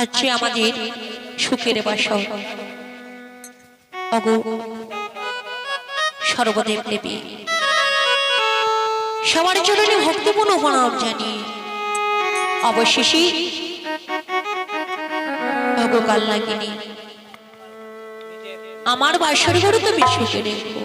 আজকে আমাদের সুখের বাসা অগো সর্বদেব দেবী সবার চরণে ভক্তিপূর্ণ প্রণাম জানি। অবশেষে অগো কালনাগিনী আমার বাসর ঘরে তুমি সুখে রেখো।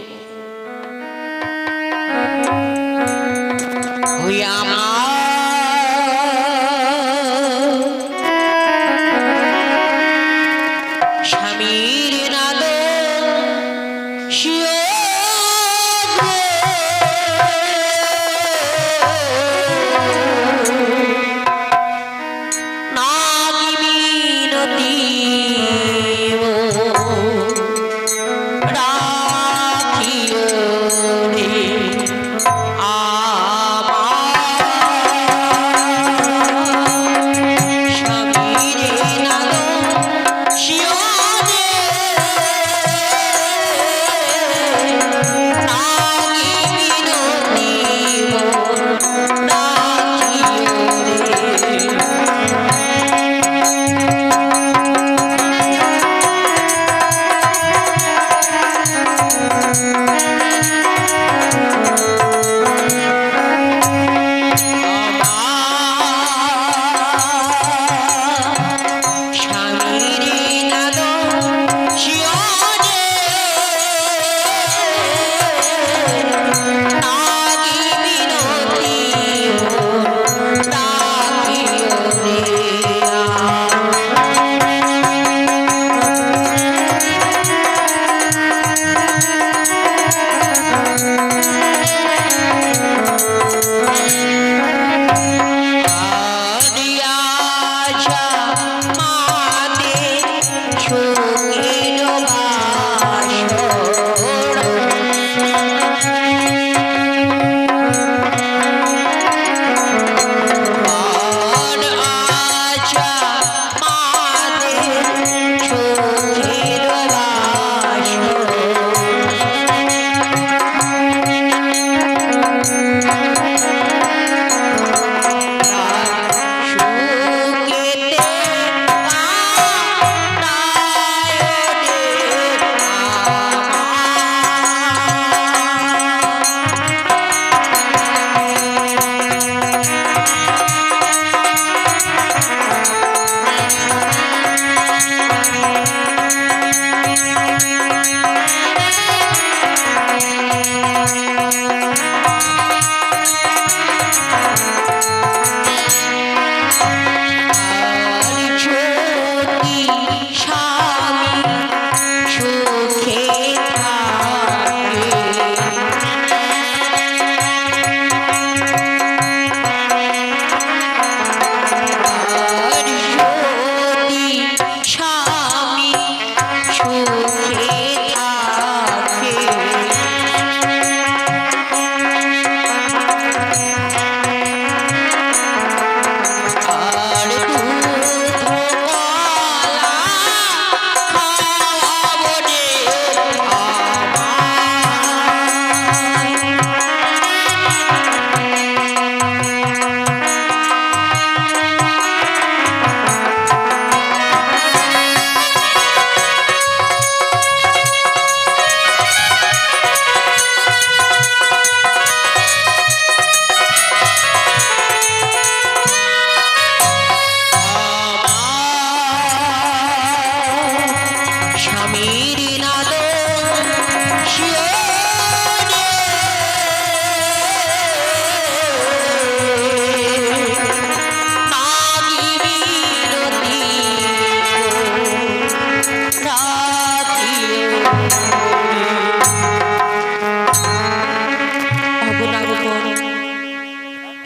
স্বামীর নাদ শিও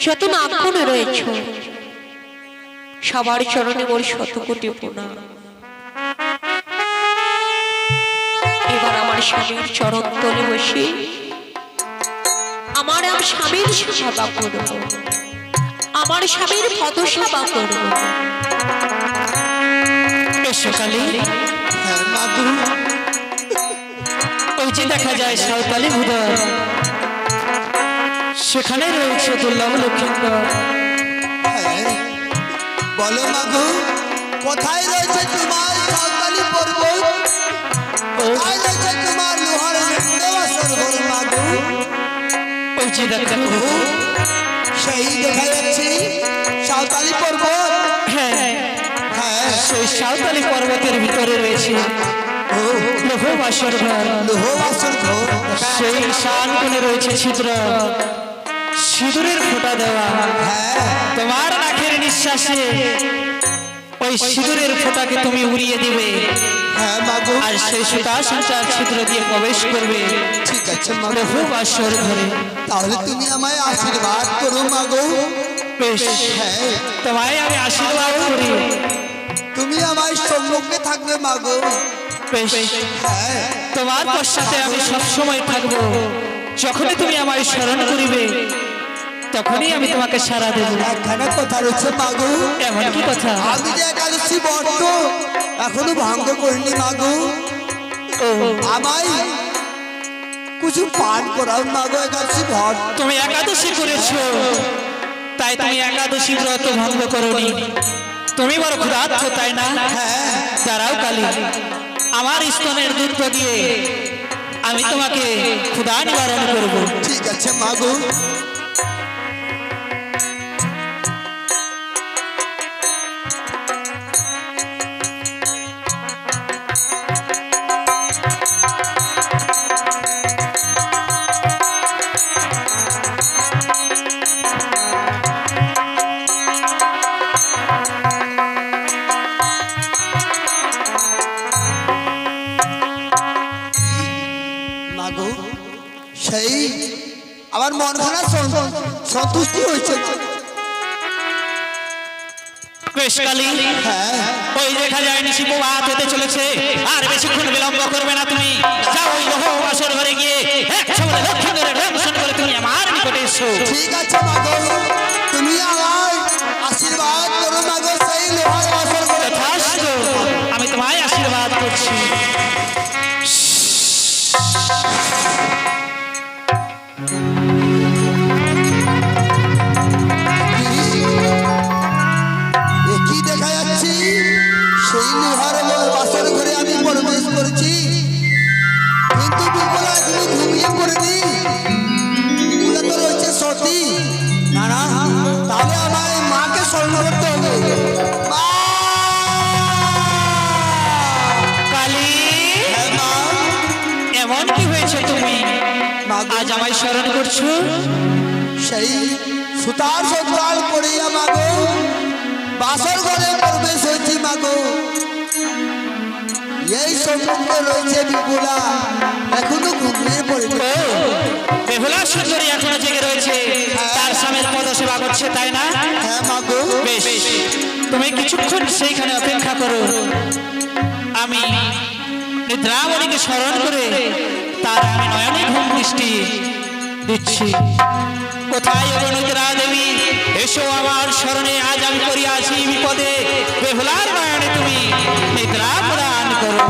যত নাম করে রয়েছ সবার চরণে মোর শত কোটি প্রণাম। এবার আমার স্বামীর চরণ তলে বসে আমার স্বামীর সেবা করব, আমার স্বামীর পদ সেবা করব। সকালে ওই যে দেখা যায় সাঁওতালি ভুবন সেখানে রয়েছে দুর্লভ লক্ষিন্দর। হ্যাঁ, বলো মাগো, কোথায় রয়েছে তোমার সাঁওতালি পর্বত? কোথায় রয়েছে তোমার লোহার বাসর ঘর মাগো? ওই যে দেখো, সেই দেখা যাচ্ছে সাঁওতালি পর্বত। হ্যাঁ হ্যাঁ, সেই সাঁওতালি পর্বতের ভিতরে রয়েছে ও লৌহ বাসর ঘর। লোহ বাসর ঘর। সেই শান কোণে রয়েছে ছিদ্র, সিঁদুরের ফোঁটা দেওয়া। হ্যাঁ তোমার নাকের নিঃশ্বাসে ওই সিঁদুরের ফোঁটাকে তুমি উড়িয়ে দিবে, হ্যাঁ মাগো, আর সেই সুতা সঞ্চার ছিদ্র দিয়ে প্রবেশ করবে ঠিক আছে মাগো। লৌহ বাসর ঘরে। তাহলে তুমি আমায় আশীর্বাদ করো মাগো। বেশ, হ্যাঁ, তোমায় আমি আশীর্বাদ করি। তুমি আমার সম্মুখে থাকবে মাগো। বেশ, হ্যাঁ, তোমার পশ্চাতে আমি সবসময় থাকবো। যখনই তুমি আমায় স্মরণ করিবে তখনই আমি তোমাকে সাড়া দেব। একখানা কথা রয়েছে মাগো। এমন কি কথা? আমি যে একাদশী বর্ত এখনো ভঙ্গ করিনি মাগো। ও, আমায় কিছু পান করাও মাগো একাদশী ভর। তুমি একাদশী করেছো, তাই তুমি একাদশী ব্রত ভঙ্গ করনি। তুমি বড় ক্ষুধার্ত, তাই না? হ্যাঁ, দাঁড়াও কালী, আমার স্তনের দুধ দিয়ে আমি তোমাকে ক্ষুধা নিবারণ করব। ঠিক আছে মাগো। মাগো, সেই আমার মন খানা সন্তুষ্টি হয়েছে। বেশ কালী, হ্যাঁ, ওই দেখা যায় নিশি প্রভাত হতে চলেছে, আর বেশিক্ষণ বিলম্ব করবে না। তুমি যাও ওই লৌহ বাসর ঘরে গিয়ে একসঙ্গে লক্ষ্মীন্দরের দর্শন করে তুমি আমার নিকটে এসো। ঠিক আছে মাগো, তুমি আমার আশীর্বাদ করো মাগো। সেই লোহার বাসর ঘরে যথার্থ, আমি তোমায় আশীর্বাদ করছি। কি দেখা যাচ্ছে? সেই লোহার বাসর ঘরে আমি প্রবেশ করেছি, কিন্তু বিপুলা এখনো ঘুমিয়ে পড়েনি। বিপুলা তো রয়েছে সতী। না না, তাহলে আমার এই মাকে স্মরণ করতে হবে। মা! কালী, হ্যাঁ মা, এমন কি হয়েছে তুমি মাগো, আজ আমায় স্মরণ করছো? সেই সুতার সন্তাল করিয়া মাগো বাসর ঘরে প্রবেশ হয়েছি মাগো। এই সম্পর্কে রয়েছে বিপুলা, এখনো ঘুমিয়ে পড়েছে। ও, বেহুলা সুন্দরী এখনো জেগে রয়েছে, তার স্বামীর পদসেবা করছে, তাই না? হ্যাঁ মাগো, বেশ, তুমি কিছুক্ষণ সেইখানে অপেক্ষা করো। আমি নিদ্রামণিকে স্মরণ করে তার আমি নয়নে ঘুম দৃষ্টি দিচ্ছি। কোথায় অবনিদ্রা দেবী, এসো আমার স্মরণে, আজ আমি করিয়াছি বিপদে। বেহুলার নয়নে তুমি নিদ্রা প্রদান করো।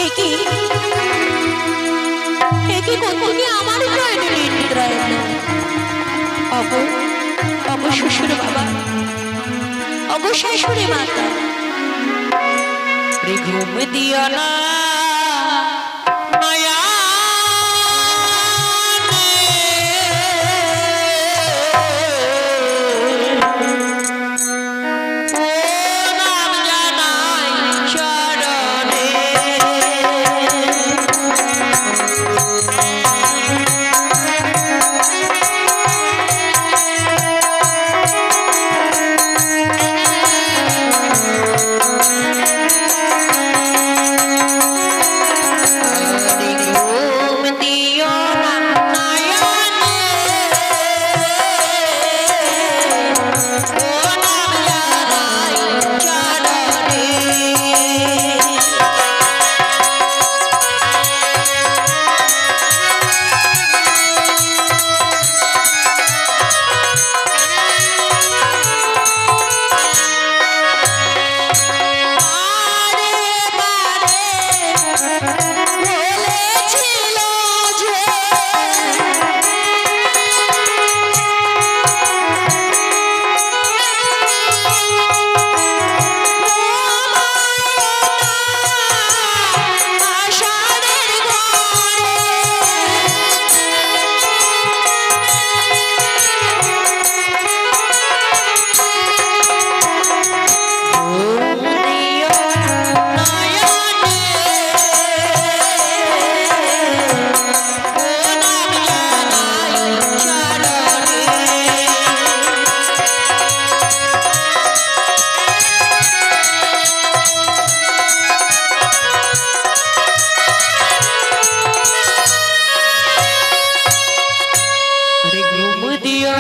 একই একই কোনদিকে আমার নয়নে নিদ্রা এলো। অগো অগো শ্বশুর বাবা, অগো শাশুড়ি মাতা, ঘুম দিও না নয়া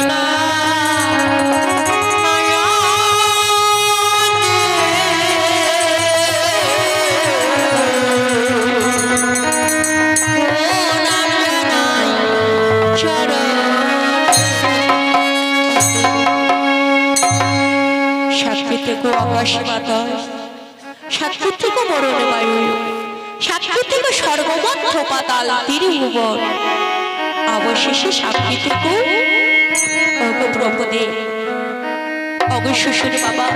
না সাক্ষী থেকে আকাশে বাতাস, সাক্ষী থেকে মরণে বায়ু, সাক্ষী থেকে সর্বমধ্য পাতাল ত্রিভুবন, অবশেষে সাক্ষী থেকে অগপ্রপদে অগ শ্বশুর বাবা,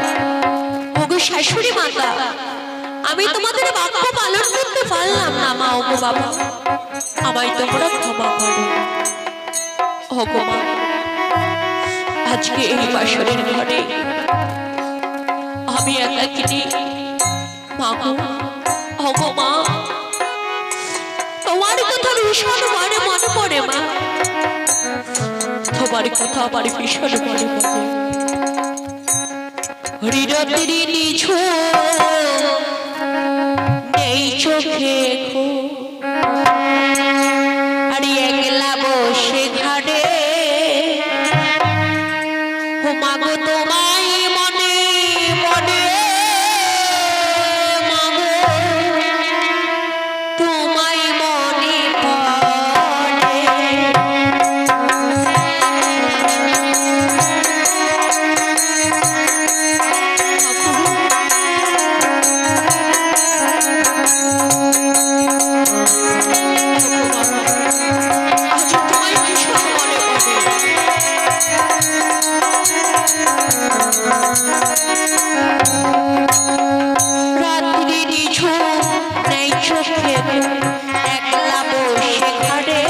অগ শাশুড়ি মাতা, আমি তোমাদের বাক্য পালন করতে পারলাম না মা। অগ বাবা, আমায় তোমরা ক্ষমা করো। অগ মা, আজকে এই বাসরের ঘরে আমি একাকিনী মা গো। অগ মা, তোমার কথা ভীষণ মনে মনে পড়ে মা, তোমার কথা আমার ভীষণ মনে পড়ে। হরিরাত্রি নিঝু নেই চোখে ঘো, আর একলা বসে ঘাটে ও মাগো তোমায় মনে মনে, মাগো তোমায় মনে পড়ে। আজ তোমায় ভীষণ মনে পড়ে। রাত্রি নিঝুম নেই চোখে, একলা বসে ঘাটে,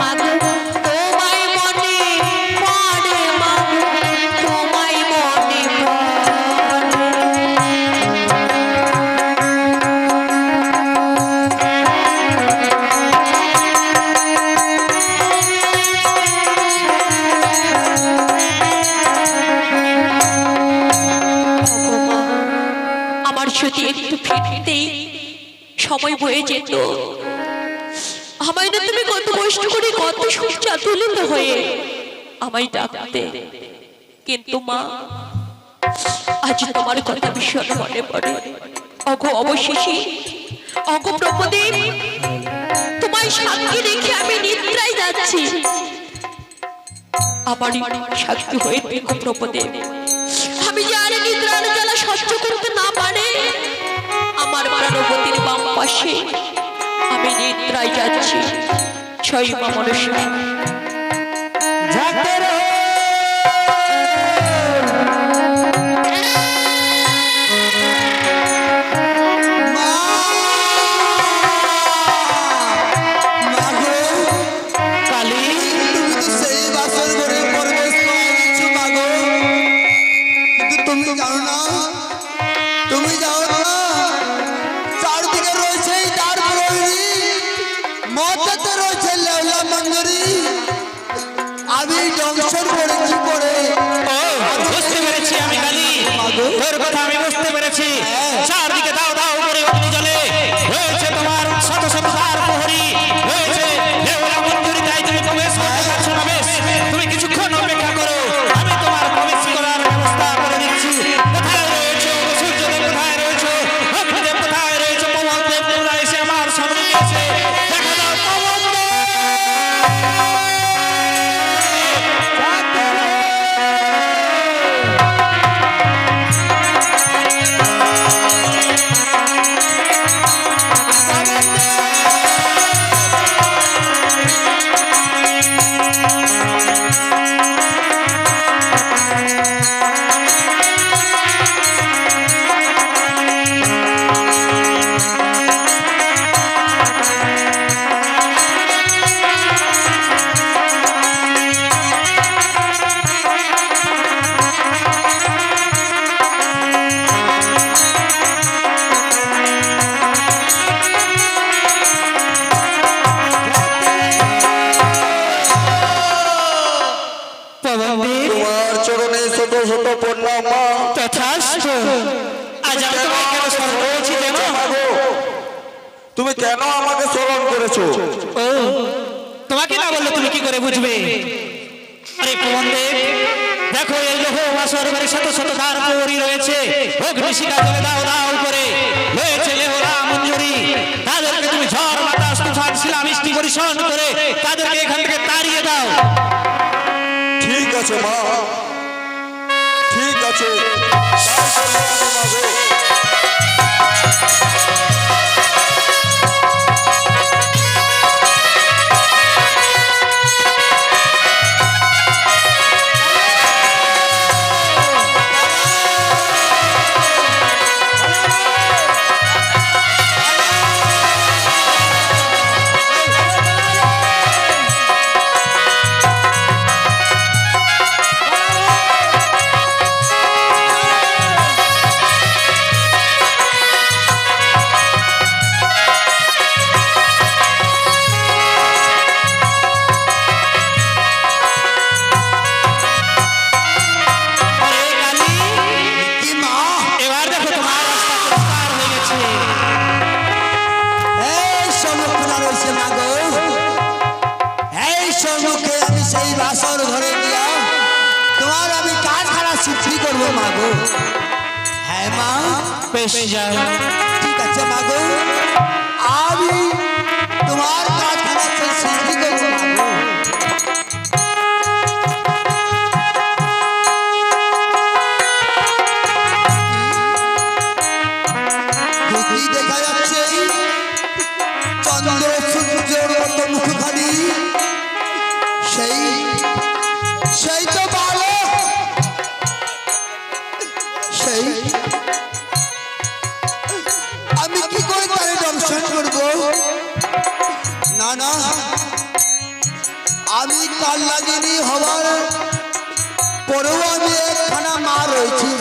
মাগো তোমায় মনে পড়ে, মাগো তোমায় মনে পড়ে। আমার যদি একটু ফিরতেই সময় বয়ে যেত, আমায় না তুমি কত কষ্ট করে কত চাতুলিত হয়ে আমায় ডাকতে, কিন্তু মা আজ তোমার কথা ভীষণ মনে পড়ে। অগো অবশেষে অগো প্রভুদেব, তোমায় সাক্ষী রেখে আমি নিদ্রায় যাচ্ছি। আমারই সাক্ষী হয়ে দেখো প্রভুদেব, আমি যে আর নিদ্রার জ্বালা সহ্য করতে না পারে, আমার প্রাণবতীর বাম পাশে আমি নিদ্রায় যাচ্ছি। ছয় মা মনসা কালী, তুমি তো সেই বাসর ঘরে প্রবেশ করেছো মাগো, কিন্তু তুমি জানো না, তুমি জানো না, চারদিকে রয়েছে এই দ্বার প্রহরী, মধ্যে রয়েছে লেওলা মঞ্জুরি। আমি জংশন করেছি পরে। ও বুঝতে পেরেছি আমি কালী, তোর কথা আমি বুঝতে পেরেছি। চারদিকে দাও দাও করে অগ্নি জ্বলে, রয়েছে তোমার শত শত দ্বার প্রহরী, রয়েছে লেওলা মঞ্জুরি, তাই তুমি প্রবেশ করতে পারছো না। বেশ, তুমি কিছুক্ষণ অপেক্ষা করো, আমি তোমার প্রবেশ করার ব্যবস্থা করে দিচ্ছি। কোথায় রয়েছে সূর্যদেব, কোথায় রয়েছে অগ্নিদেব, কোথায় রয়েছে পবনদেব, তোমরা এসে আমার সামনে এসে দেখা দাও। পবনদেব, তোমার চরণে শত শত প্রণাম মা। তথাস্তু। আজ আমি তোমায় কেন স্মরণ করেছি জানো? তুমি কেন আমাকে স্মরণ করেছো? ও, তোমাকে না বললে তুমি কি করে বুঝবে? আরে পবনদেব, দেখো এই লোহ বাসর ঘরে শত শত দ্বার প্রহরী রয়েছে। অগ্নিশিখা জ্বলে দাও দাও করে রয়েছে লেহরা মঞ্জুরি। তাদেরকে তুমি ঝড় বাতাস তুফান শিলা মিষ্টি পরিশন করে তাদেরকে এখান থেকে তাড়িয়ে দাও। ঠিক আছে মা, ঠিক আছে, তাই করবো আমি মাগো। আরে কালী, কি মা? এবার দেখো তোমার রাস্তা পরিষ্কার হয়ে গেছে। এই সম্মুখীন রয়েছে মাগো, এই সম্মুখে আমি সেই বাসর ঘরে গিয়া তোমার আমি কাজখানা সিদ্ধি করবো মাগো। হ্যাঁ মা, বেশ যাও। ঠিক আছে মাগো, আমি তোমার কাজখানা সেই সিদ্ধি করবো মাগো। কি দেখা যাচ্ছে? চন্দ্র সূর্যের মতো মুখখানি, সেই সেই তো ভালো, সেই আমি কি করে তারে দর্শন করব? না না, আমি কাল লাগিনি হওয়ার পরেও আমি একখানা মা রয়েছি,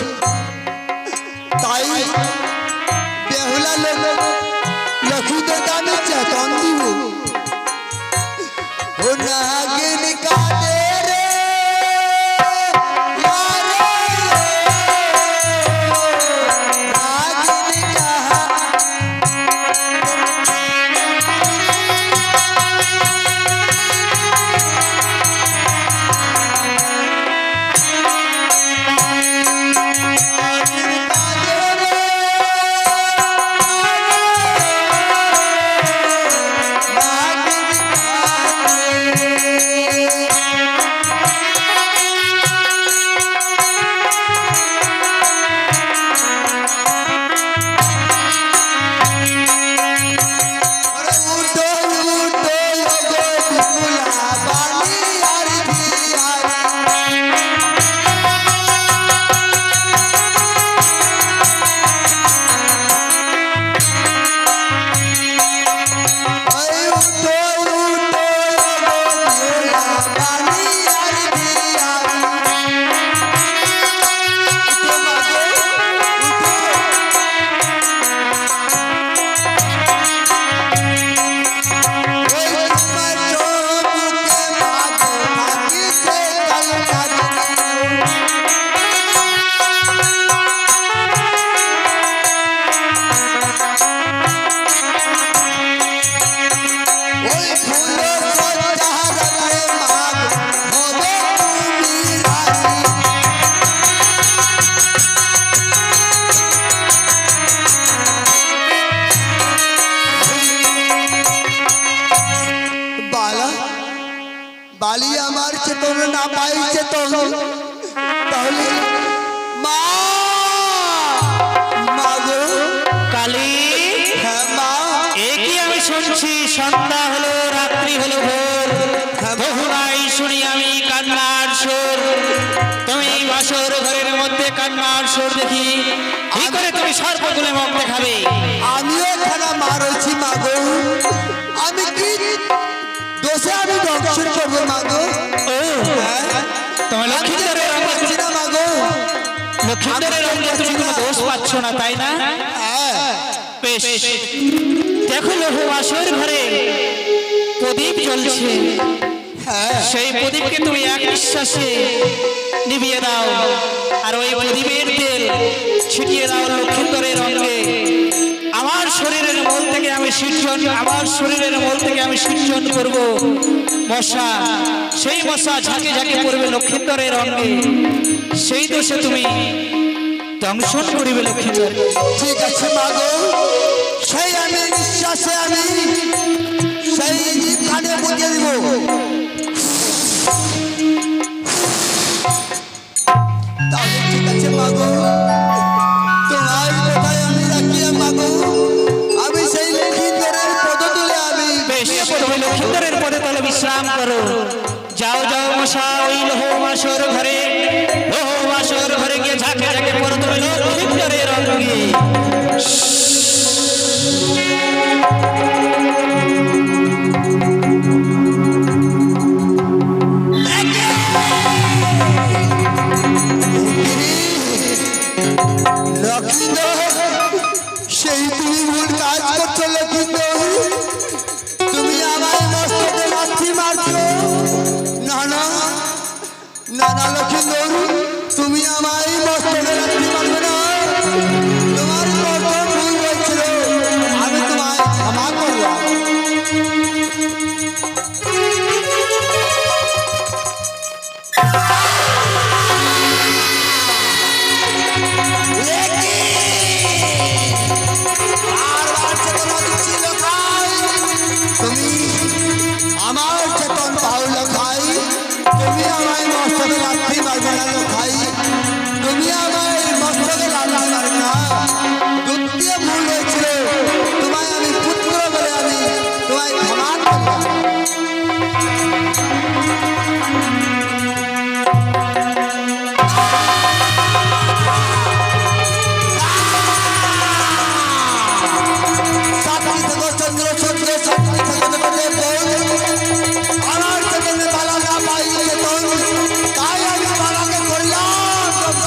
তাই বেহুলা লক্ষ্মীদের আমি চেতন দিব। ও নাগিন কাঁদে রে, মারে নাগিন কাহা। নাগিন কাঁদে রে, বালি আমার চেতন না পাই চেতন, তাহলে মা, মা গো। কালী, হ্যাঁ মা, একই আমি শুনছি সন্ধ্যা হলো রাত্রি হলো ভোর, বহু নাই শুনি আমি কান্নার সুর। তুমি বাসর ঘরের মধ্যে কান্নার সুর দেখি কি করে তুমি সর্বগুলে মুখ দেখাবে? আমিও এখানে মা রয়েছি মা গো, আমি কি দোষে আমি দর্শন করবো মা গো? ও, তোমার লক্ষ্মীন্দরের রঙে পাচ্ছি না মা গো। লক্ষ্মীন্দরের রঙে তুমি কোনো দোষ পাচ্ছ না, তাই না? হ্যাঁ, বেশ, দেখো লোহ বাসর ঘরে প্রদীপ জ্বলছে, হ্যাঁ, সেই প্রদীপকে তুমি এক নিঃশ্বাসে নিভিয়ে দাও, আর ওই প্রদীপের তেল ছিটিয়ে দাও লক্ষ্মীন্দরের অঙ্গে। আমার শরীরের মূল থেকে আমি সৃজন, আমার শরীরের মূল থেকে আমি সৃজন করব মশা। সেই মশা ঝাঁকে ঝাঁকে পড়বে লক্ষিন্দরের অঙ্গে, সেই দোষে তুমি দংশন করিবে লক্ষিন্দর। ঠিক আছে মাগো, সেই আমি নিঃশ্বাসে আমি সেই কানে বুঝিয়ে দিব। তাহলে ঠিক আছে মাগো, তোমার কোথায় আমি রাখিয়া মাগো, আমি সেই লক্ষিন্দরের পদতলে আমি বেশ, তুমি লক্ষিন্দরের পদে তলে বিশ্রাম করো। যাও যাও মশা, ওই লোহ মাসর ঘরে, লোহ মাসর ঘরে গিয়ে ঝাঁকে ঝাঁকে পড়ো তুমি লক্ষিন্দরের অঙ্গে। লক্ষিন্দর, সেই তুমি ভুল কাজ করছো লক্ষিন্দর, তুমি আমায় মস্তকে লাথি মারছো। না না না না লক্ষিন্দর, তুমি আমায় মস্তকে লাথি মারবে না, তোমার প্রথম ভুল হয়েছিল, আমি তোমায় ক্ষমা করলাম। বারবার চেতনা দিচ্ছি লোকাই, তুমি আমার চেতন পাও লোকাই, তুমি আমায় মস্তকে লাথি মারবে না লোকাই, তুমি আমায় মস্তকে লাথি মারবে না। দ্বিতীয় ভুল হয়েছিল, তোমায় আমি পুত্র বলে আমি তোমায় ক্ষমা করলাম। সাতটি থেকে চন্দ্র সূর্য, সাতটি থেকে দেবদেব বল, আমার চেতনে বালা না পাই চেতন, তাই আমি বালাকে করলাম ধ্বংস।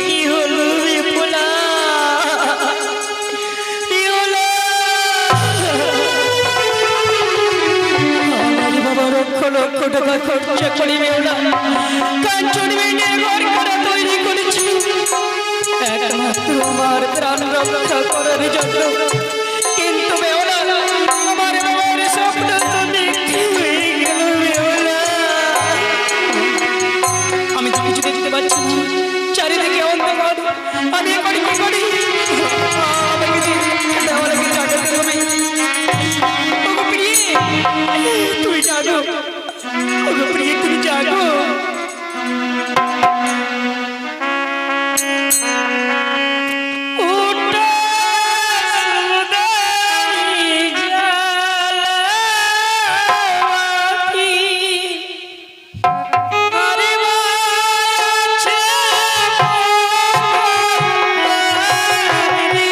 কি হলো বিপুলা, কি হলো? আমার বাবা লক্ষ লক্ষ টাকা খরচা করে বেউলা কাঞ্চন বেনে ঘর করা তৈরি করেছি একমাত্র আমার প্রাণ রক্ষা করার জন্য, কিন্তু বেউলা আমার বাবার স্বপ্ন তো দেখতে হয়ে গেল বেউলা। আমি তো কিছু দেখতে পাচ্ছি না, চারিদিকে অন্ধকার, আমি এবার কি করি? আমাকে দেওয়ালাকে জাগাতে হবে। ওগো প্রিয়ে, তুমি জাগো, ওগো প্রিয়ে তুমি জাগো। ওটা সুদাই জ্বালাবি, আরে বাছে রে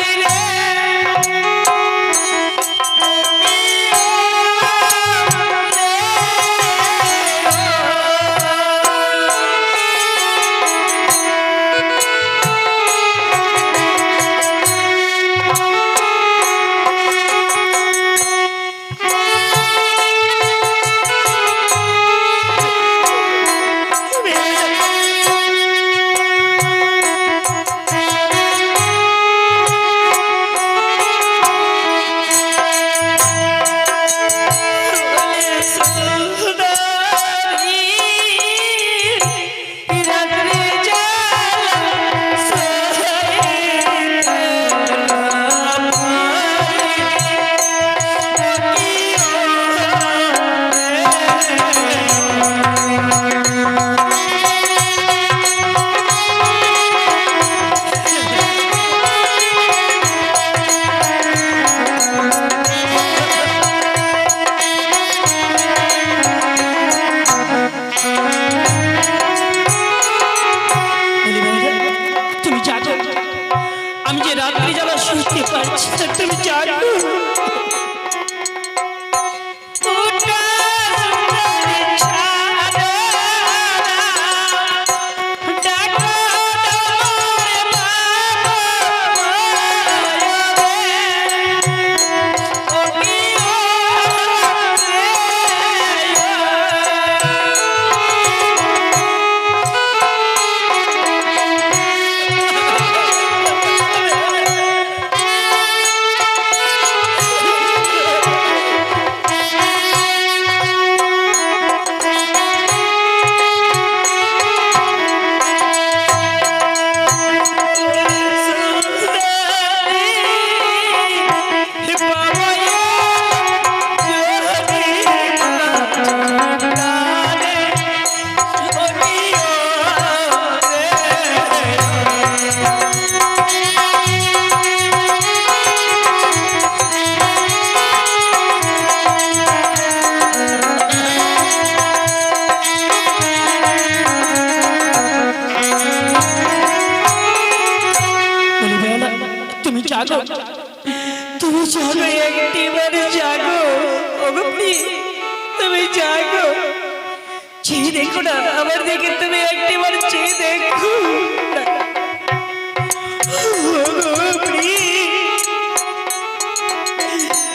চেয়ে দেখো না, আমার দিকে তুমি একটিবার চেয়ে দেখো।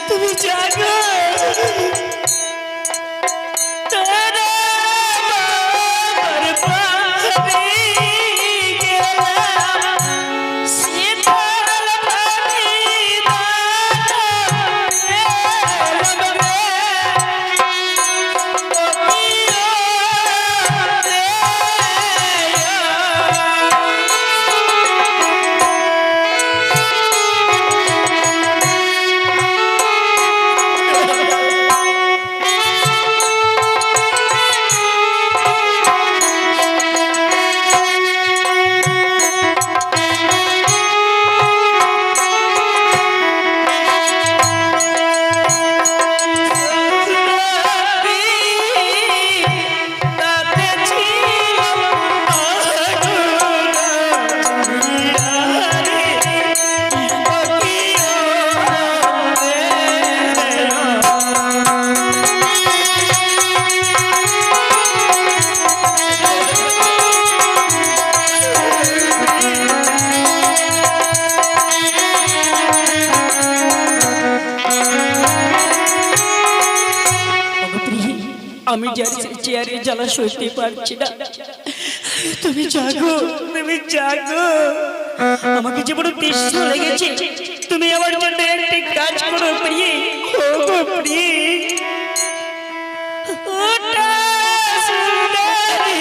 তুমি জানো তারা আমার পাবে গেলাম শীতল পানি আমি চেয়ারে জ্বালা সইতে পারছি না। তুমি জাগো, তুমি জাগো। আমাকে যে বড় তৃষ্ণা লেগেছে, তুমি আমার জন্য একটি কাজ করো প্রিয়ে। ও প্রিয়ে, ওটা সুন্দরী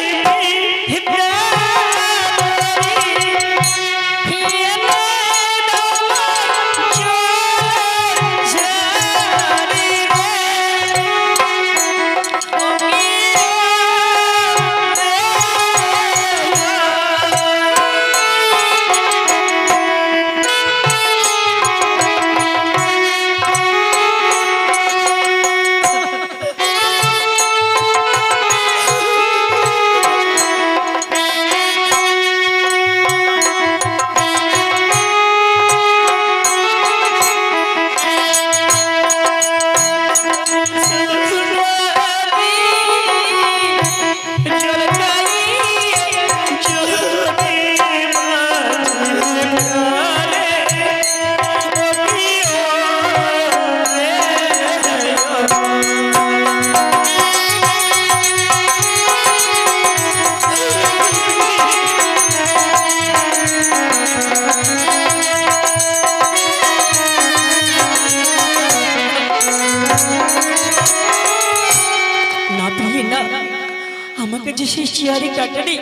আমাকে যে সেই চেয়ারে কাটানি,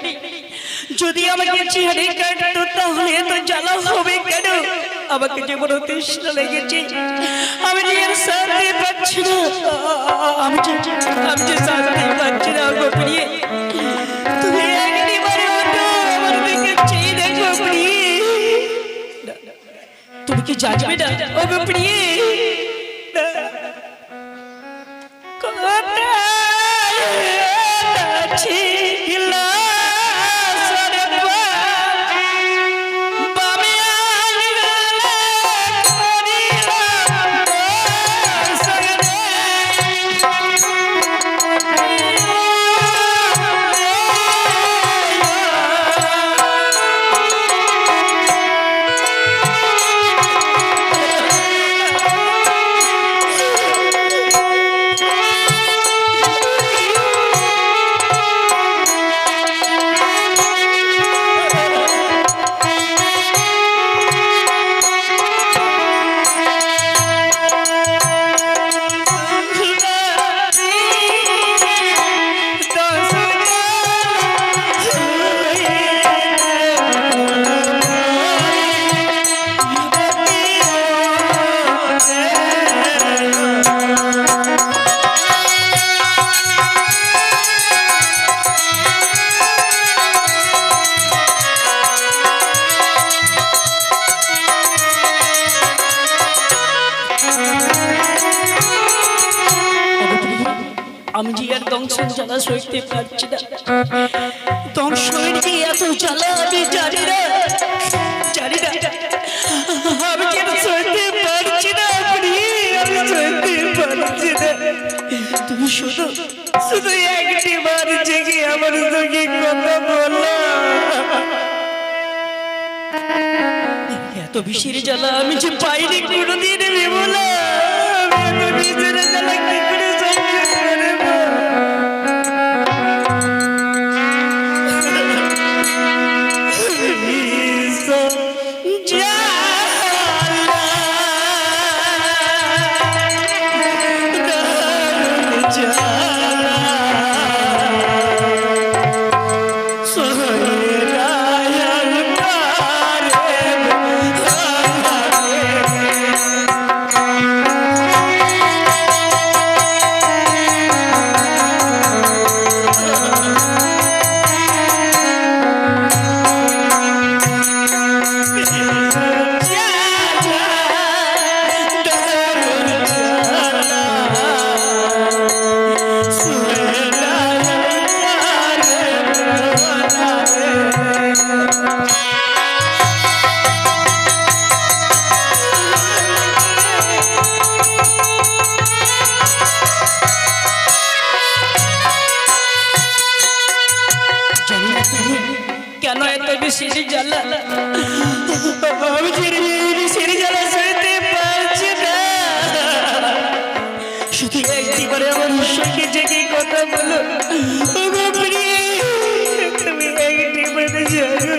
যদি আমাকে চেয়ারে কাটতো তাহলে তো জ্বালা হবে কেন? আমাকে যে বড় তৃষ্ণা লেগেছে, আমি যে আর শান্তি পাচ্ছি না, আমি যে শান্তি পাচ্ছি না। গো প্রিয়ে, তুমি একবারে ওঠো, আমার দিকে চেয়ে দেখো প্রিয়ে। তুমি কি জানবে না ও গো প্রিয়ে? আমি যে আর দংশন জ্বালা সইতে পারছি না। দংশনের যে এত জ্বালা আমি জানি না, জানি না। আমি যে সইতে পারছি না, আমি সইতে পারছি না। তুমি শুধু শুধু একটি বার জেগে এত বিষের জ্বালা আমি যে পাইনি কোনোদিন বিমলা, আমি এত বিষের জ্বালা কি করে সহ্য করব? কেন এত বিষের জ্বালা? আমি বিষের জ্বালা সইতে পারছি না। শুধু একটিবারে আমার সঙ্গে জেগে কথা বলো, তুমি একটিবারে জানো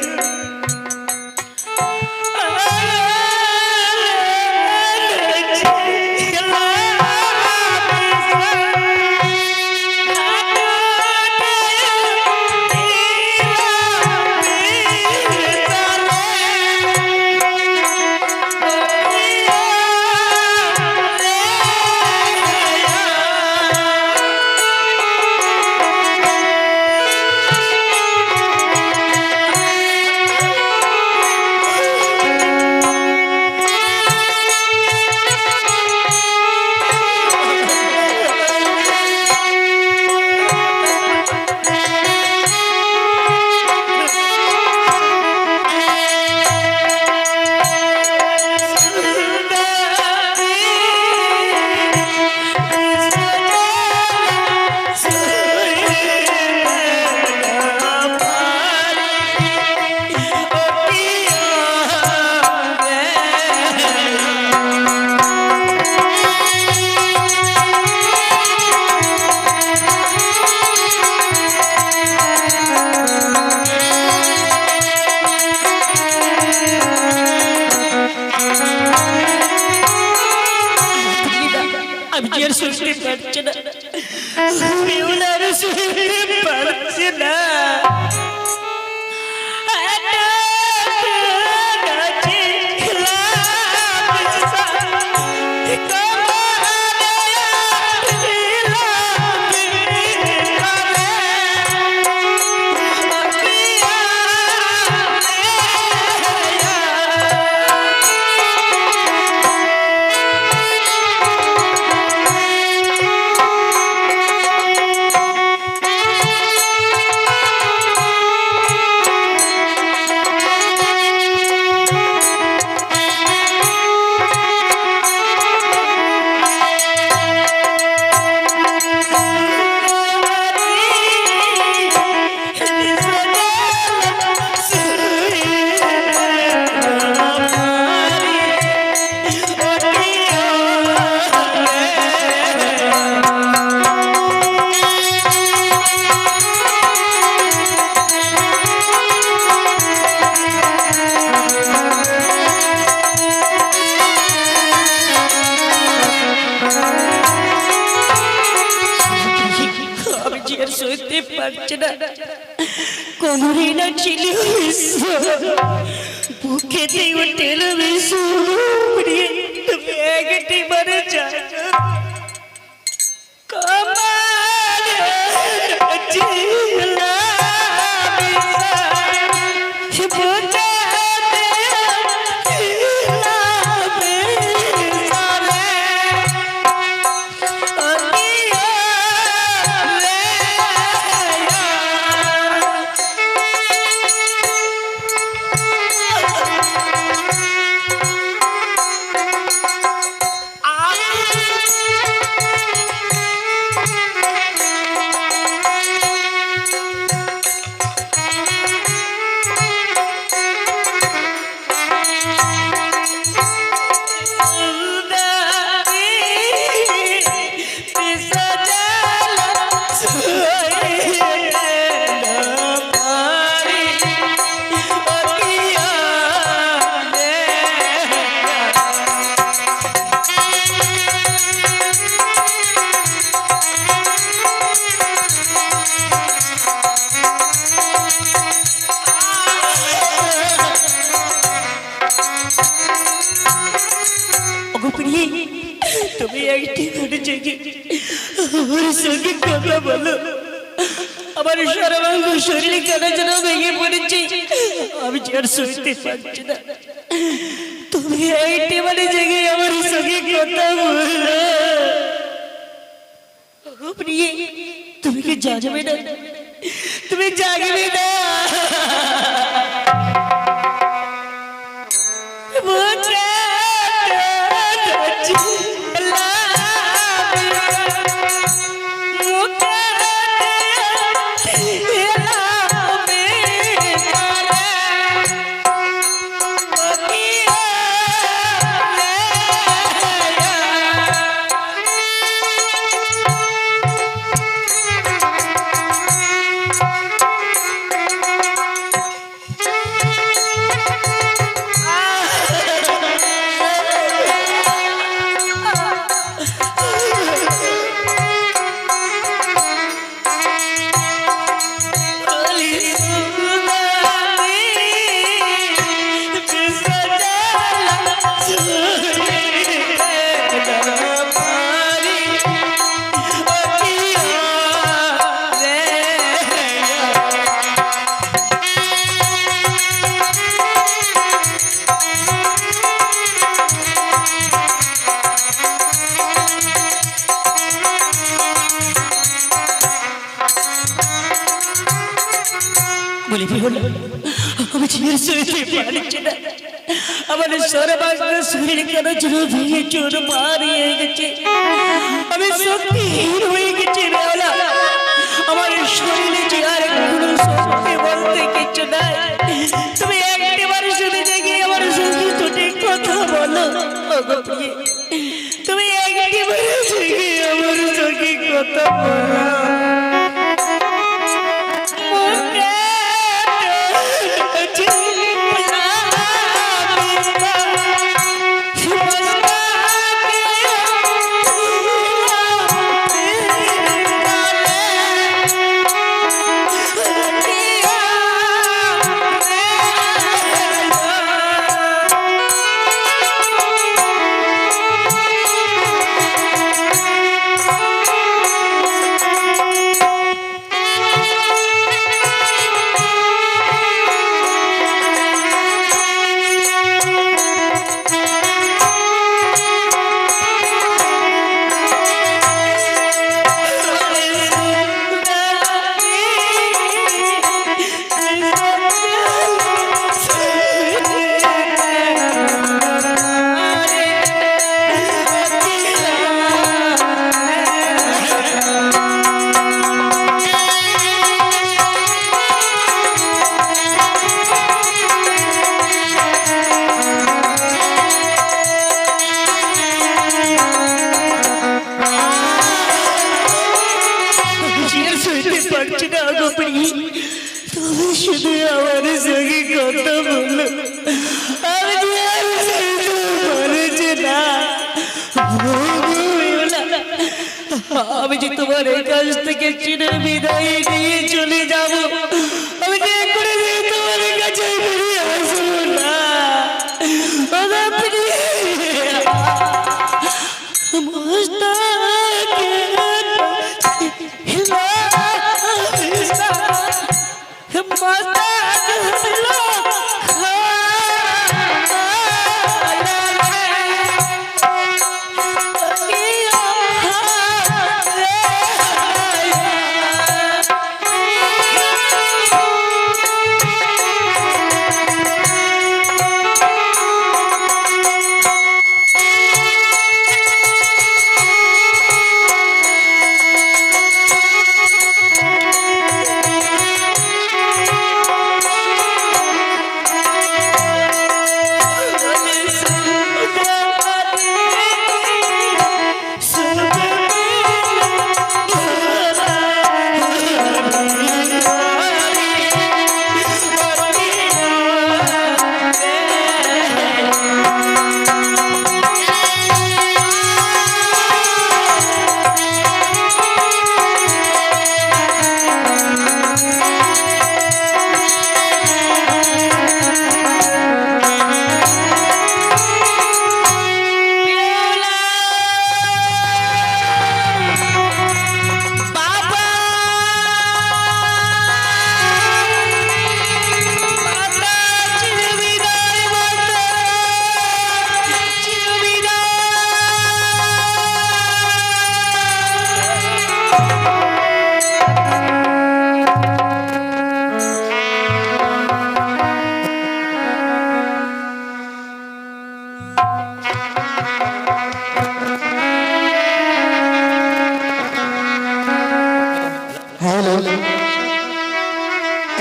শুনতে পারছে না, ওনার শুনতে পারছে না। সইতে পারছে না, কোমরে না ছিল বুকেতে উঠেল তুমি একটি বারে আমার সঙ্গে কথা বলো। আমার সর্বাঙ্গ শরীর কেন যেন ভেঙে পড়েছে, আমি যে আর সইতে পারছি না। তুমি এই টেবিলে জেগে আমার সঙ্গে কথা বলো। ও প্রিয়ে, তুমি কি জাগবে না? তুমি জাগবে না? বলি কি হলো? আমি ছেড়ে সইতে পারছি না। আমার সর্বাঙ্গ শরীর কেন যেন ভেঙে চোর মারিয়ে গেছে। আমি শক্তিহীন হয়ে গেছি বেলা। আমার শরীরে যে আর কোনো শক্তি বলতে কিছু নাই। তুমি একটিবার শুধু দেখে আমার সঙ্গে দুটি কথা বলো। তুমি একটিবার দেখে আমার সঙ্গে কথা বলো। শুধু আমার সঙ্গে কথা বলো। আমি পারছি না। আমি যে তোমার এই কাছ থেকে চিনে বিদায় নিয়ে চলে যাব। আমি যে করে তোমার কাছে ফিরে আসবো না।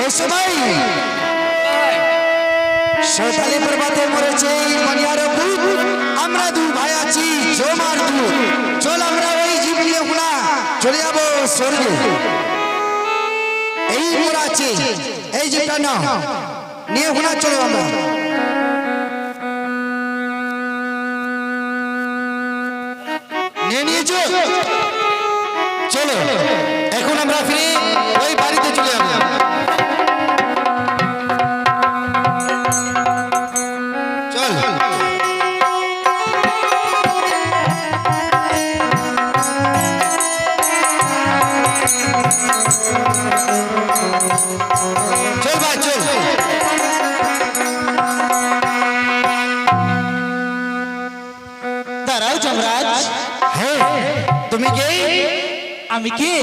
এই সময় সৈতালি পর্বতে মরেছে এই বানিয়ার ভূত। আমরা দু ভাই আছি জমার দূত। চল আমরা ওই জীব নিয়ে গুলা চলে যাবো স্বর্গে। এই মোরা আছে এই জীবটা না নিয়ে গুলা চলো আমরা। নিয়ে নিয়েছো? চলো এখন আমরা ফিরে ওই বাড়িতে চলে যাবো। চল চল ভাই চল। দাঁড়াও যমরাজ। হ্যাঁ তুমি কে? আমি কে?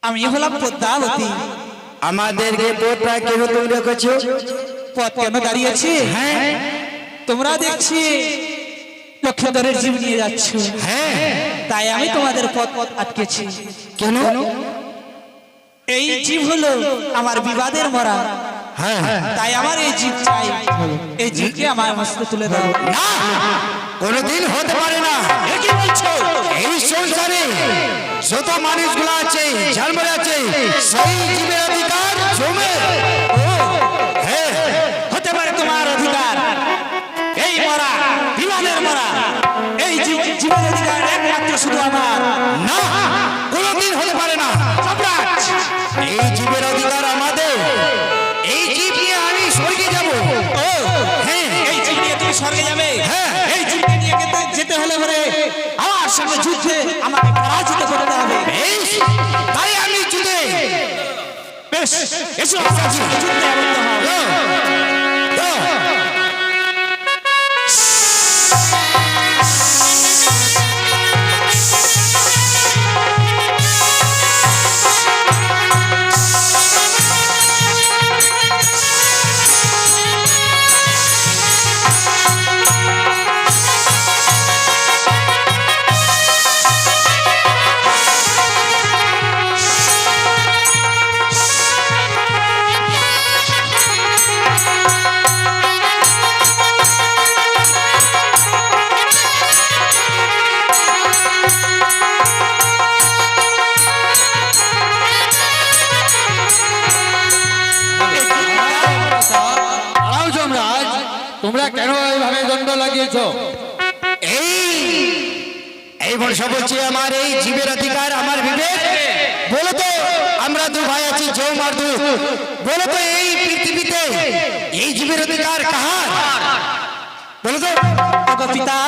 আমি হলাম পদ্মাবতী। আমাদেরকে পথটা কেন তুমি রেখেছো? পথ কেন দাঁড়িয়েছে? হ্যাঁ তোমরা দেখছি লক্ষ্মীধরের জীব নিয়ে যাচ্ছ, হ্যাঁ তাই আমি তোমাদের পথ আটকেছি। কেন? এই জীব হলো আমার বিবাদের মরা, হ্যাঁ তাই আমার এই জীব চাই। এই জীবকে আমার মস্তে তুলে দাও। না কোনোদিন হতে পারে না। এ কি বলছো? এই সংসারে যত মানুষগুলো আছে জন্ম আছে সেই জীবের অধিকার জমে। হ্যাঁ হতে পারে তোমার অধিকার, এই মরা বিবাদের মরা, এই জীবের অধিকার একমাত্র শুধু আমার। না কোনোদিন হতে পারে না। সম্রাট, এই জীবের অধিকার আমাদের। এই জীব নিয়ে আমি স্বর্গে যাব। ও হ্যাঁ এই জীব নিয়ে তুমি স্বর্গে যাবে? হ্যাঁ। এই জীবকে নিয়ে যেতে হলে পরে আমার সঙ্গে যুদ্ধে আমাকে পরাজিত করতে হবে। বেশ তাই আমি যুদ্ধে। বেশ, এসো আমার সঙ্গে যুদ্ধে আবদ্ধ হও। যাও, যাও। দাঁড়াও যমরাজ, তোমরা কেন এইভাবে দণ্ড লাগিয়েছো? এই বর্ষা বলছি আমার এই জীবের অধিকার আমার বিবেক। বলো তো আমরা দু ভাই আছি জৌমার দু। বলো তো এই পৃথিবীতে এই জীবের অধিকার কাহার? বলো তো। ওগো পিতা,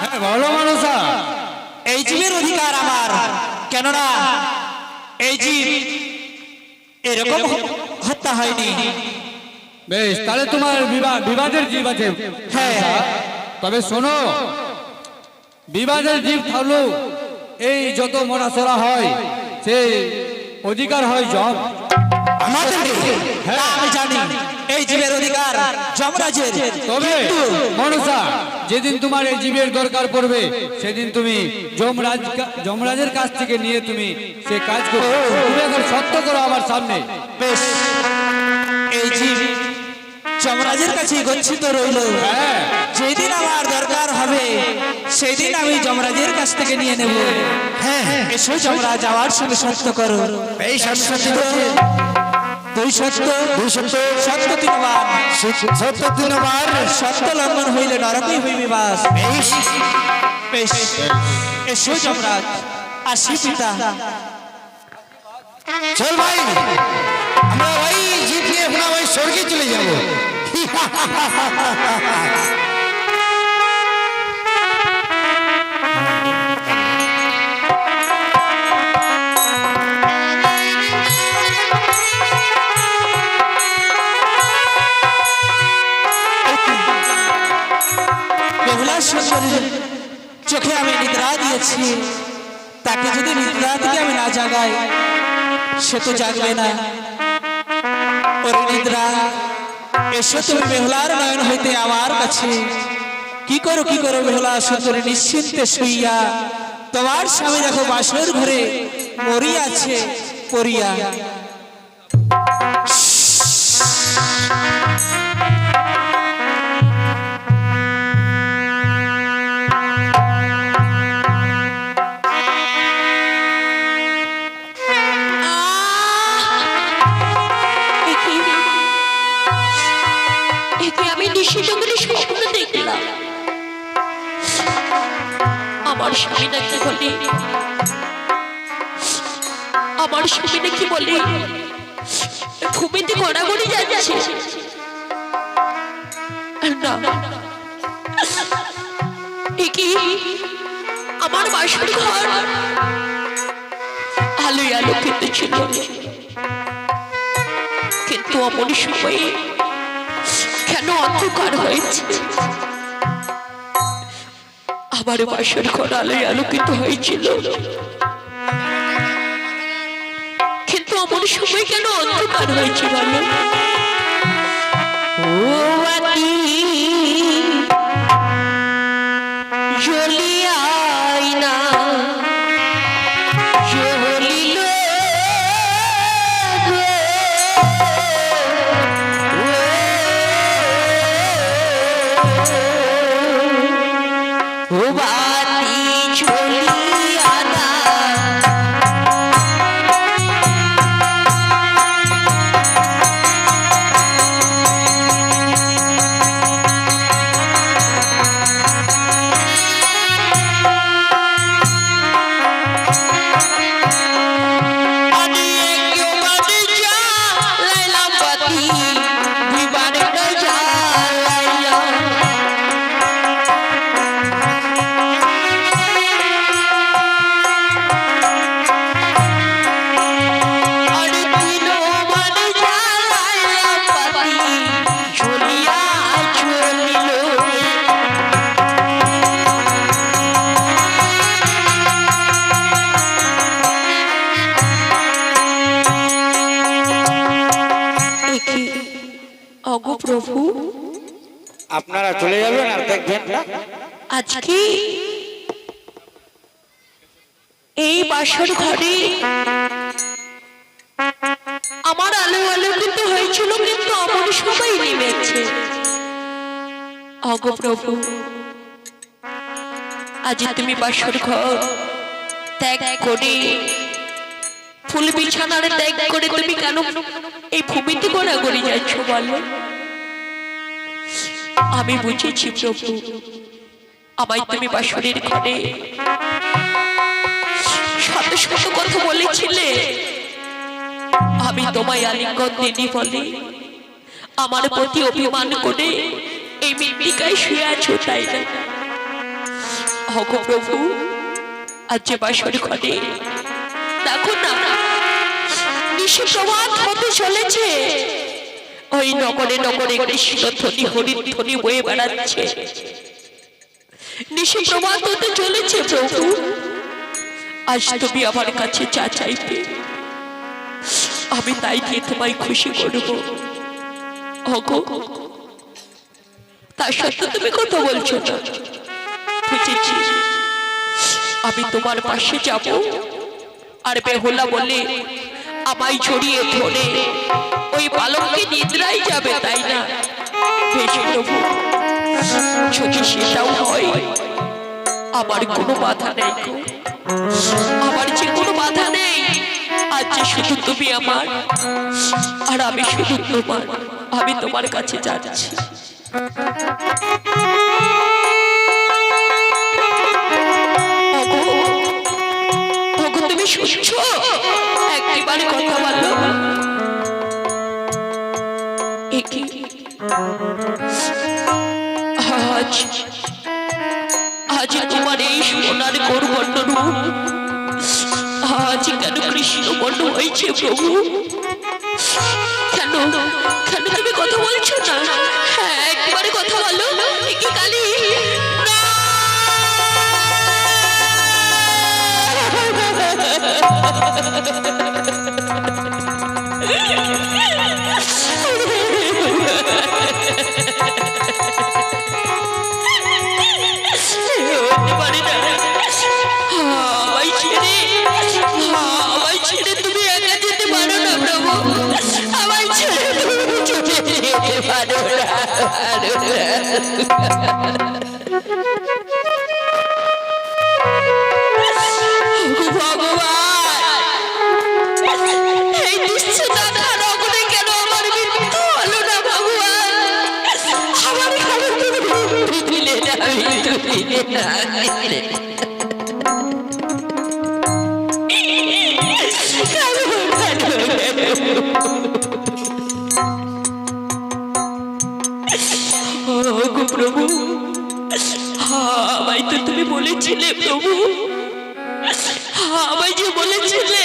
হ্যাঁ বলো মনসা। এই জীবের অধিকার আমার। কেননা এই জীব এরকম হত্যা হয়নি। বেশ, তাহলে তোমার বিবাদের জীব আছে। হ্যাঁ। তবে শোনো, বিবাদের জীব থাকলেও এই যত মনাসরা হয় সেই অধিকার হয় যম। আমাদের হ্যাঁ। তা আমি জানি এই জীবের অধিকার যমরাজের। তবে মনসা, যেদিন তোমার এই জীবের দরকার পড়বে সেদিন তুমি যমরাজের কাছ থেকে নিয়ে তুমি সে কাজ করো। তুমি এখন সত্য করো আমার সামনে। বেশ, এই জীব যমরাজের কাছে গচ্ছিত রইল। হ্যাঁ। যেদিন আমার দরকার হবে সেদিন আমি যমরাজের কাছ থেকে নিয়ে নেব। হ্যাঁ এসো যমরাজ, আমার সঙ্গে সত্য করো। এই সত্যি বলছি। তুই সত্য, দুই সত্য সত্য তিনবার, সত্য দিনবার। সত্য লঙ্ঘন হইলে নরকে হইবে বাস। বেশ বেশ, এসো যমরাজ, আসি পিতা। চল ভাই আমরা ওই জীব নিয়ে এখন ওই স্বর্গে চলে যাব। বেহুলা সুন্দরীর চোখে আমি নিদ্রা দিয়েছি, তাকে যদি নিদ্রা থেকে আমি না জাগাই সে তো জাগবে না। ওরে নিদ্রা, এসো তুমি বেহুলার নয়ন হইতে আমার কাছে। কি করো বেহুলা সুন্দরী নিশ্চিন্তে শুইয়া? তোমার স্বামী দেখো বাসর ঘরে মরিয়া আছে পড়িয়া। নিশিচন্দ্রে স্বপ্ন দেখলাম আমার স্বামী নাকি বলে, আমার স্বামী নাকি বলে ভূমিতে গড়াগড়ি যাচ্ছে না। কি আমার বাসর ঘর আলোয় আলোকিত ছিল, কিন্তু এমন সময়ে কেন অন্ধকার হয়েছে? আমার বাসর ঘর আলোয় আলোকিত হয়েছিল, কিন্তু এমন সময় কেন অন্ধকার হয়েছে বলো? প্রভু আপনারা চলে যাবেন আর দেখবেন না? আজকে এই বাসর ঘরে আমার আলো আলোকিত হয়েছিল, কিন্তু আমার সবাই নেমেছে। অগো প্রভু, আজ তুমি বাসর ঘর ত্যাগ করে, ফুল বিছানার ত্যাগ করে তুমি কেন এই ভূমিতে গোড়াগড়ি যাচ্ছ বলো? আমি বুঝেছি প্রভু, আমায় তুমি বাসরের ঘরে শত শত কথা বলেছিলে, আমি তোমায় আলিঙ্গন দিনি বলে আমার প্রতি অভিমান করে এই মৃত্তিকায় শুয়ে আছো, তাই না? অগো প্রভু, আজ যে বাসর ঘরে দেখো না নিশি প্রভাত হতে চলেছে, ওই নগরে নগরে কৃষ্ণ ধ্বনি হরির ধ্বনি বয়ে বেড়াচ্ছে, নিশি প্রভাত হতে চলেছে। প্রভু, আজ তুমি আমার কাছে চা চাইবে, আমি তাই দিয়ে তোমায় খুশি করবো। ওগো, তার সাথে তুমি কথা বলছো না? বুঝেছি, আমি তোমার পাশে যাব, আর বেহুলা বলে আমায় জড়িয়ে ধরে ওই বালককে নিদ্রাই যাবে, তাই না? বেশ প্রভু, যদি সেটাও হয় আমার কোনো বাধা নেই, আমার যে কোনো বাধা নেই। আজ যে শুধু তুমি আমার, আর আমি শুধু তোমার, আমি তোমার কাছে যাচ্ছি। তুমি শুনছো? একবার কথা বলো। আজ তোমার এই সোনার গৌরবর্ণ রূপ আজ কেন কৃষ্ণ বর্ণ হয়েছে প্রভু? কেন কেন তুমি কথা বলছো না? হ্যাঁ, একবারে কথা বলো। কি কালী তুমি একা যেতে পারো না প্রভু, আমায় ছেড়ে তুমি যেতে পারো না। আমার গো প্রভু, আমায় তো তুমি বলেছিলে প্রভু, আমায় যে বলেছিলে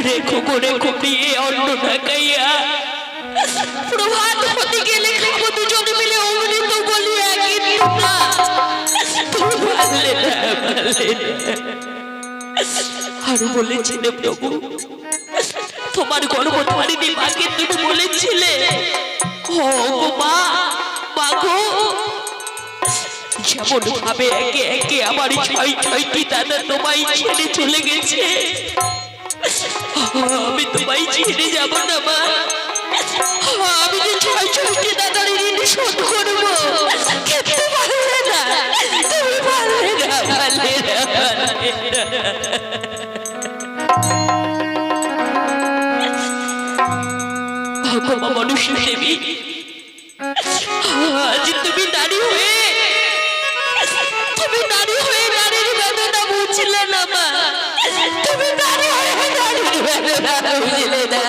রেখো করে খুপিয়ে অন্ন ঢাকাইয়া প্রভাত হতে গেলে খাবো দুজনে মিলে অমৃত বলিয়া, কিন্তু না, তুমি পারলে না, পারলে না। আর বলেছিলে প্রভু, তোমার গর্ভধারিণী মাকে তুমি বলেছিলে, ও গো মা, মা গো, যেমন ভাবে একে একে আমার ছয়টি দাদা তোমায় ছেড়ে চলে গেছে, আমি তোমায় ছেড়ে যাব না মা। আমি যে ছয়টি দাদার ঋণ শোধ করবো, কিন্তু পারলে না, তুমি পারলে না, পারলে না, পারলে না। ভগবান মনুষ্য দেবী, আজ তুমি নারী হয়ে নারীর বেদনা বুঝলে না মা, তুমি নারী হয়ে নারীর বেদনা বুঝলে না।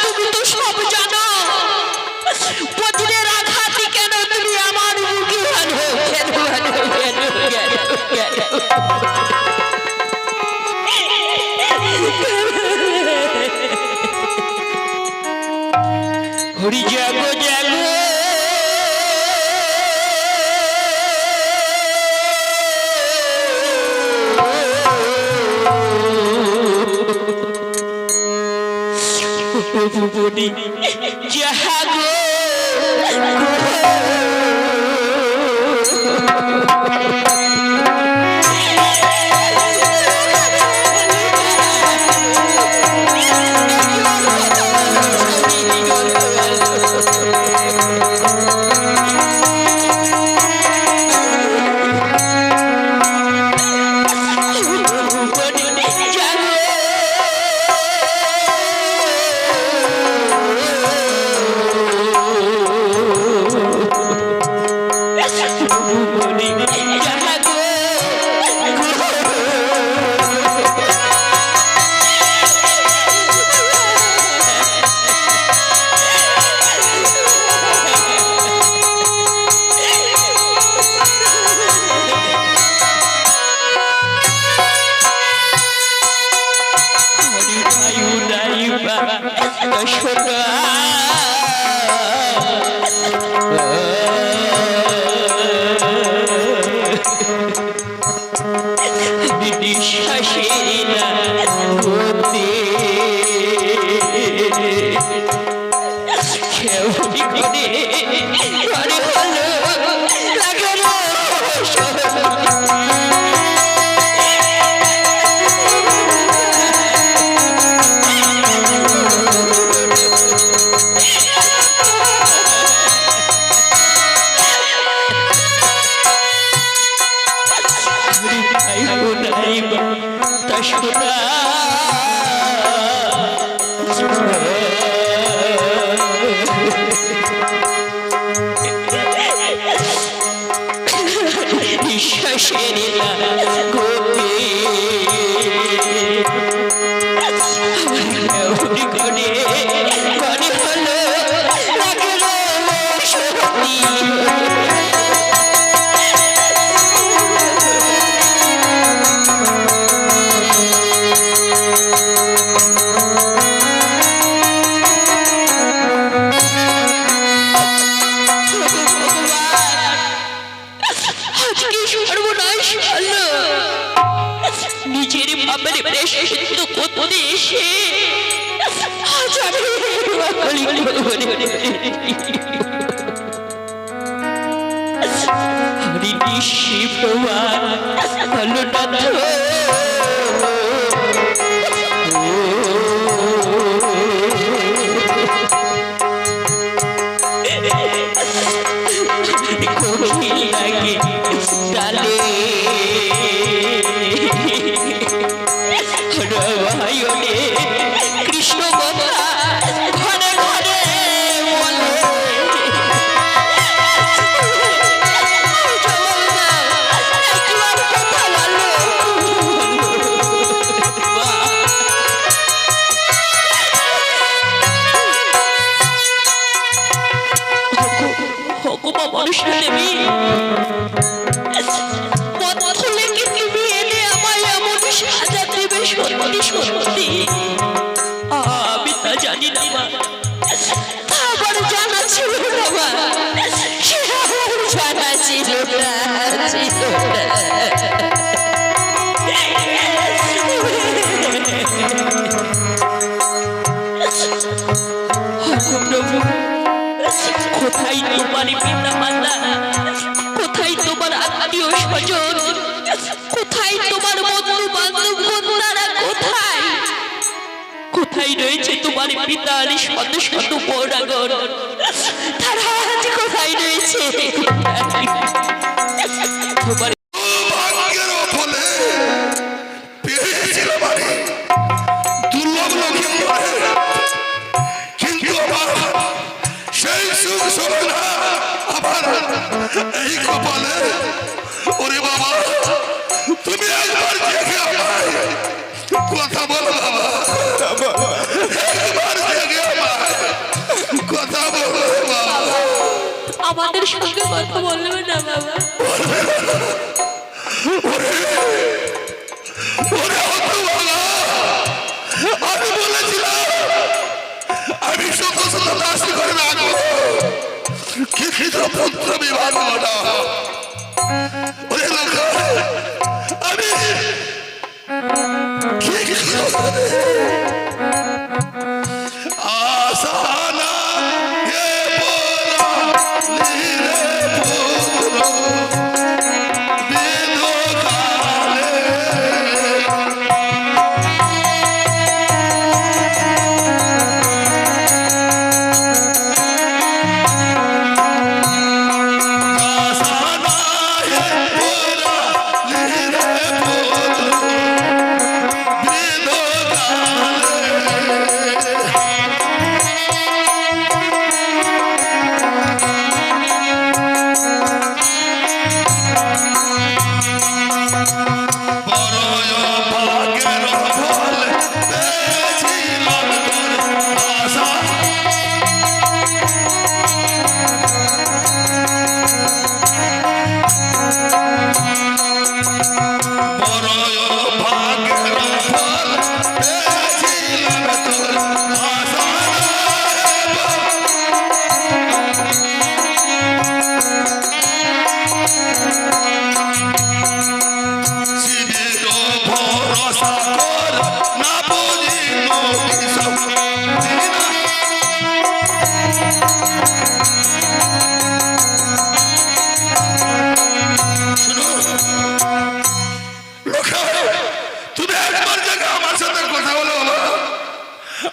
তুমি তো সব জানো, বজ্রের আঘাতে কেন তুমি আমার মুখে আনো, কেন আনো, কেন, কেন, কেন? হরি জাগো জাগো, বনি জাগো, মনসা দেবী, পথ লেগে তুমি এলে আমায় এমন সাজা দেবে, সত্যি সত্যি আমি তা জানি না মা, আমার জানা ছিল না মা, আমার জানা ছিল না, ছিল না। কোথায় তোমার পিতা মাতা, কোথায় তোমার আত্মীয় স্বজন, কোথায় তোমার বন্ধু বান্ধব, বন্ধুরা কোথায়, কোথায় রয়েছে তোমার পিতার শত শত পৌরাগণ, তারা আজ কোথায় রয়েছে? তোমার ভাগ্যের ফলে পেয়েছিলাম আমি দুর্লভ লক্ষ্মীপুরে, কিন্তু আমার সেই সুখ শোভনা আমার এই কপালে। ওরে বাবা, তুমি একবার দেখে আমায় কথা বলো বাবা, একবার দেখে আমায় কথা বলো বাবা। আমাদের সঙ্গে কথা বলবে না বাবা? ওরে হতভাগা, আমি বলেছিলাম আমি শত শত দাসী করে রাখবো, কিন্তু পুত্র বিবাহ না। ওরে লোক, আমি কি করে আশা না এ পোরা নীরে পুত্র বিধকালে।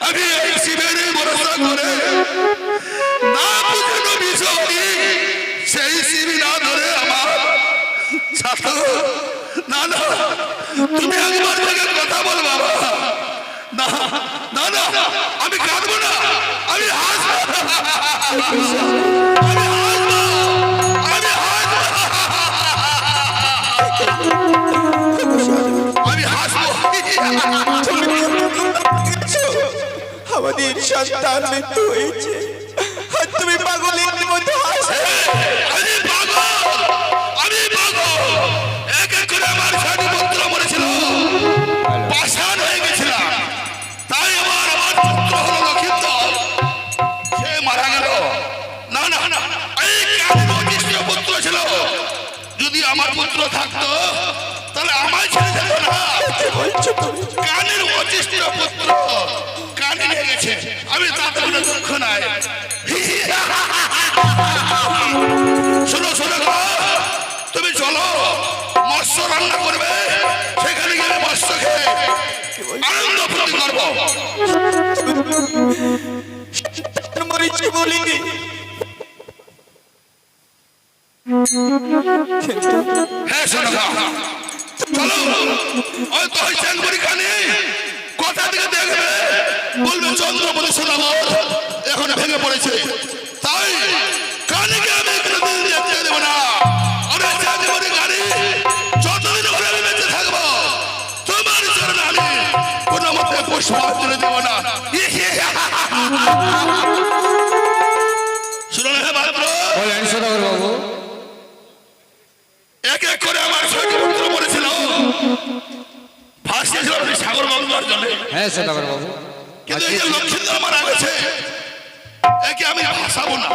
আমি এই শিবেরই ভরসা করে না বুঝানো বিষয় সেই শিবি না ধরে আমার ছাত্র। না না, তুমি একবার থেকে কথা বল বাবা। না না না, আমি কাঁদবো না, আমি হাসবো, আমি হাসবো, আমি হাসবো, আমি হাসবো। আমাদের সন্তান মৃত্যু হয়েছে আর তুমি পাগলের মতো হাসছো। আমি পাগল, আমি পাগল। এক এক করে আমার ষাটি পুত্র মরেছিল, পাষাণ হয়ে গেছিলাম। তাই আমার পুত্র হলো লক্ষিন্দর, সে মারা গেল। না না না, এই কানের অদৃষ্ট পুত্র ছিল। যদি আমার পুত্র থাকতো তাহলে আমায় ছেড়ে যেত না। কানের অদৃষ্ট পুত্র কানে নিয়ে গেছে, আমি তাতে কোনো দুঃখ নাই। শোনো শোনো গো, তুমি চলো মৎস্য রান্না করবে, সেখানে গিয়ে মৎস্য খেয়ে আনন্দ ফুর্তি করবো। মরিচি বলিনি, হ্যাঁ শোনো গো, চলো ওই তো ওই চ্যাংবুড়ি খানি কোথা থেকে দেখবে, বলবে চন্দ্রপতি সোনামর এখন ভেঙে পড়েছে। তাই কানিকে আমি কোনোদিন দেখতে দেবো না। আমি চ্যাংবুড়ি খানি যতদিন করে আমি বেঁচে থাকবো, তোমার চরণে আমি কোনো মতে পুষ্পাঞ্জলি দেবো না। শুনুন হে মাত্র, বলেন সদাগর বাবু। হ্যাঁ সদাগর বাবু। কিন্তু এই যে লক্ষ্মীন্দর মারা গেছে, একে আমি ভাসাবো না।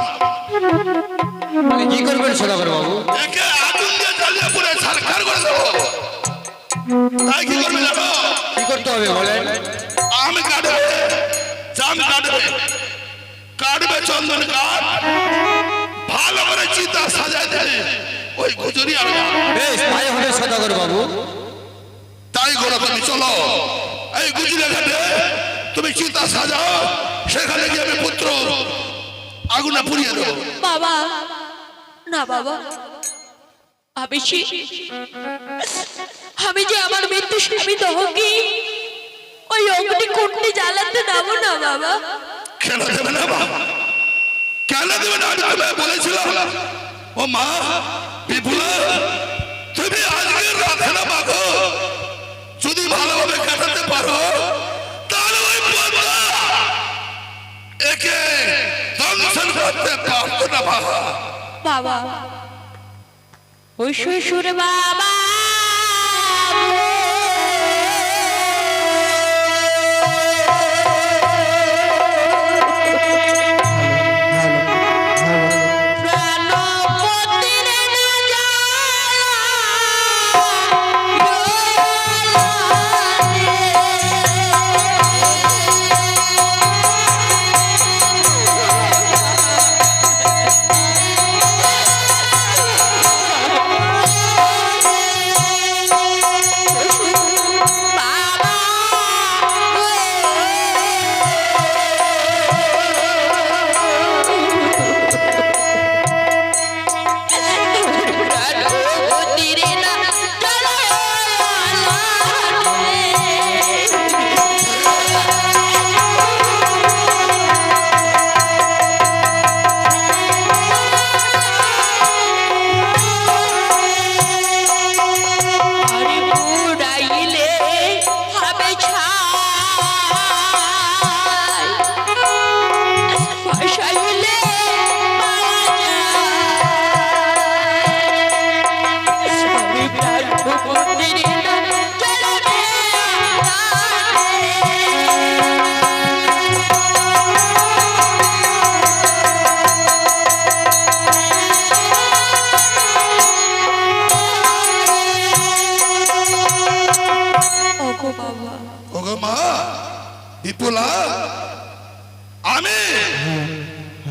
মানে কি করবেন সদাগর বাবু? একে আগুন দিয়ে জ্বালিয়ে পুড়ে ছারখার করে দেবো। তাই কি করবে জানো? কি করতে হবে বলেন? আম কাটবে, জাম কাটবে, কাটবে চন্দন কাঠ, ভালো করে চিতা সাজায় দেবে ওই গুজরি আর গান। বেশ তাই হবে সদাগর বাবু। তাই করো তুমি, চলো এই গুজরি ঘাটে তুমি চিতা সাজাও, সেখানে গিয়ে আমি পুত্র আগুনে পুড়িয়ে দেবো। বাবা, না বাবা, আমি যে আমার মৃত্যু স্বামী দহকি ওই অগ্নি কুণ্ডে জ্বালাতে দেবো না বাবা। কেন দেবে না বাবা? কেন দেবে না? আমি তোমায় বলেছিলাম ও মা বিপুলা, তুমি আজকের রাতে না মাগো যদি ভালোভাবে কাটাতে পারো তাহলে ওই পদ্মা একে দংশন করতে পারতো না বাবা। বাবা, ওই শ্বশুর বাবা ওগো মা বিপুলা, আমি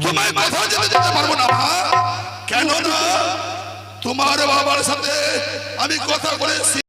তোমায় কোথাও যেতে পারবো না মা। কেন না? তোমার বাবার সাথে আমি কথা বলেছি।